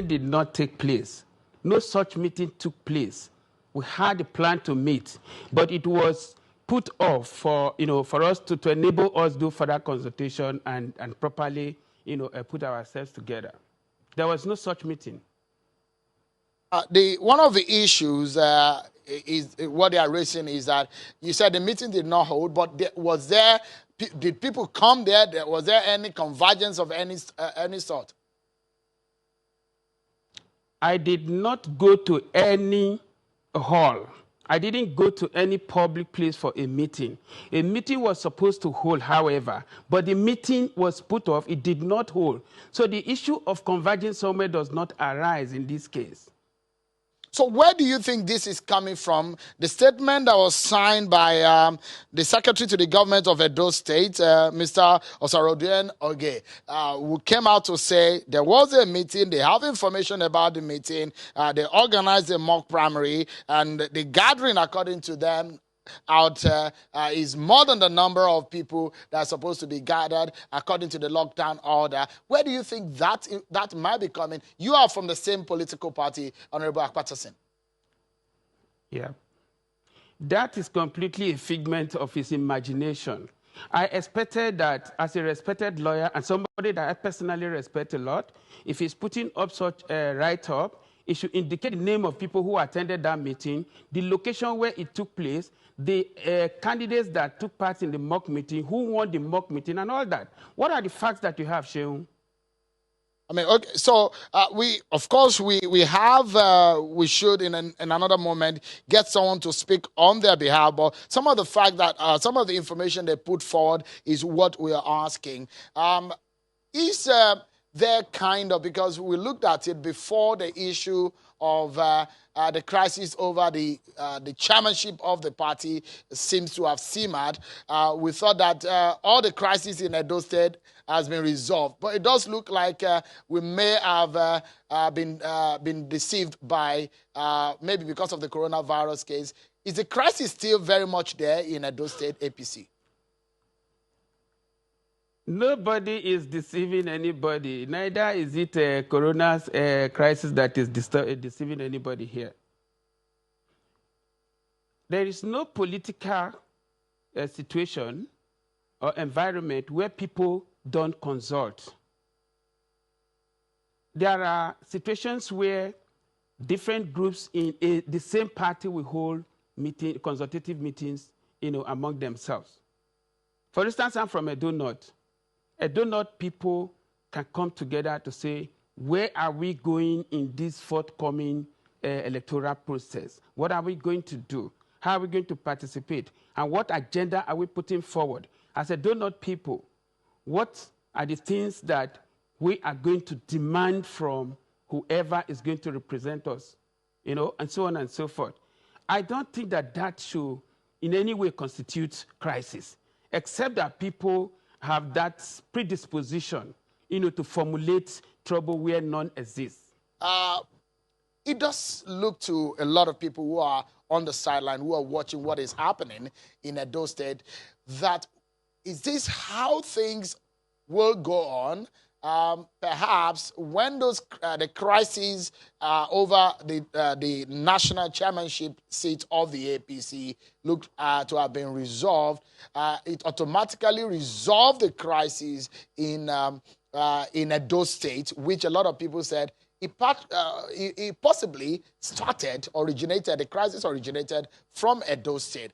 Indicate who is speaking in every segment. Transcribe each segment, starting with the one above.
Speaker 1: meeting did not take place. No such meeting took place. We had a plan to meet, but it was put off for, for us to enable us do further consultation and properly, put ourselves together. There was no such meeting.
Speaker 2: One of the issues is what they are raising is that you said the meeting did not hold, but did people come there? Was there any convergence of any sort?
Speaker 1: I did not go to any hall. I didn't go to any public place for a meeting. A meeting was supposed to hold, however, but the meeting was put off. It did not hold. So the issue of converging somewhere does not arise in this case.
Speaker 2: So where do you think this is coming from? The statement that was signed by the Secretary to the Government of Edo State, Mr. Osarodien Oge, who came out to say there was a meeting, they have information about the meeting, they organized a mock primary, and the gathering, according to them, out is more than the number of people that are supposed to be gathered according to the lockdown order. Where do you think that might be coming? You are from the same political party, Honorable Akpatason.
Speaker 1: Yeah. That is completely a figment of his imagination. I expected that as a respected lawyer and somebody that I personally respect a lot, if he's putting up such a write-up, it should indicate the name of people who attended that meeting, the location where it took place, the candidates that took part in the mock meeting, who won the mock meeting, and all that. What are the facts that you have, Sheung?
Speaker 2: I mean, okay, so we should in another moment get someone to speak on their behalf, but some of the fact that some of the information they put forward is what we are asking. Is there kind of, because we looked at it before the issue of the crisis over the chairmanship of the party seems to have simmered. We thought that all the crisis in Edo State has been resolved, but it does look like we may have been deceived by maybe because of the coronavirus case. Is the crisis still very much there in Edo State APC?
Speaker 1: Nobody is deceiving anybody. Neither is it a corona crisis that is deceiving anybody here. There is no political situation or environment where people don't consult. There are situations where different groups in the same party will hold consultative meetings, among themselves. For instance, I'm from Edo North. Edo North people can come together to say, where are we going in this forthcoming electoral process? What are we going to do? How are we going to participate? And what agenda are we putting forward? As Edo North people, what are the things that we are going to demand from whoever is going to represent us, and so on and so forth? I don't think that should in any way constitute crisis, except that people have that predisposition, to formulate trouble where none exists.
Speaker 2: It does look to a lot of people who are on the sideline, who are watching what is happening in Edo State, that is this how things will go on? Perhaps when the crises over the national chairmanship seat of the APC looked to have been resolved, it automatically resolved the crisis in Edo State, which a lot of people said it possibly the crisis originated from Edo State.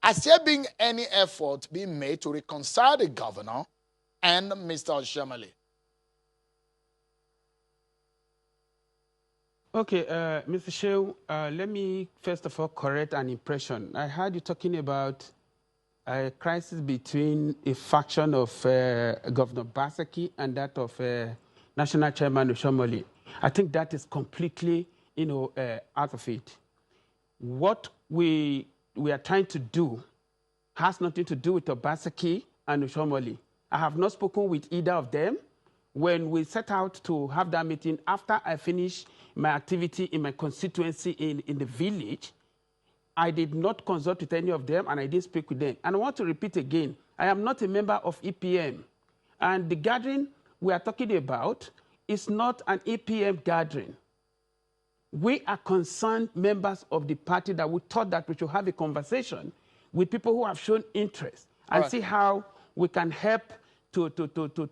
Speaker 2: Has there been any effort being made to reconcile the governor and Mr. Oshiomhole?
Speaker 1: Okay, Mr. Shehu, let me first of all correct an impression. I heard you talking about a crisis between a faction of Governor Basaki and that of National Chairman Oshiomhole. I think that is completely, out of it. What we are trying to do has nothing to do with Obaseki and Oshiomhole. I have not spoken with either of them. When we set out to have that meeting, after I finished my activity in my constituency in the village, I did not consult with any of them and I didn't speak with them. And I want to repeat again, I am not a member of EPM. And the gathering we are talking about is not an EPM gathering. We are concerned members of the party that we thought that we should have a conversation with people who have shown interest and see how we can help to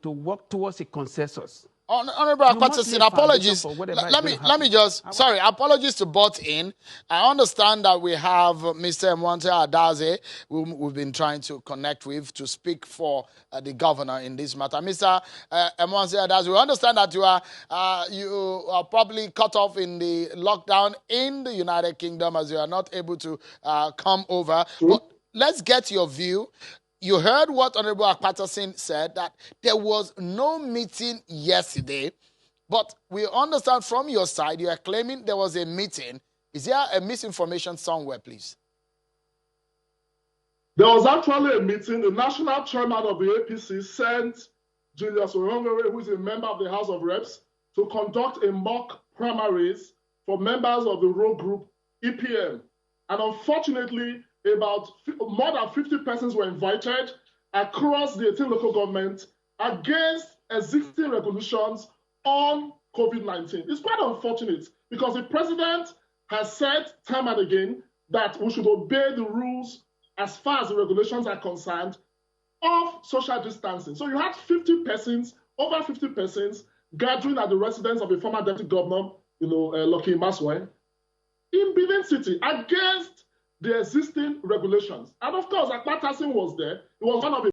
Speaker 1: work towards a consensus.
Speaker 2: Honorable Akpatason, apologies. Let me just, sorry, apologies to butt in. I understand that we have Mr. Emwanta Adaze, whom we've been trying to connect with to speak for the governor in this matter. Mr. Emwanta Adaze, we understand that you are probably cut off in the lockdown in the United Kingdom as you are not able to come over. But let's get your view. You heard what Honorable Akpatason said, that there was no meeting yesterday, but we understand from your side, you are claiming there was a meeting. Is there a misinformation somewhere, please?
Speaker 3: There was actually a meeting. The national chairman of the APC sent Julius Orongere, who is a member of the House of Reps, to conduct a mock primaries for members of the road group EPM. And unfortunately, about more than 50 persons were invited across the 18 local governments against existing regulations on COVID-19. It's quite unfortunate because the president has said time and again that we should obey the rules as far as the regulations are concerned of social distancing. So you had 50 persons, over 50 persons, gathering at the residence of a former deputy governor, Lucky Maswe, in Benin City against the existing regulations. And of course, Akpatason was there. He was one of the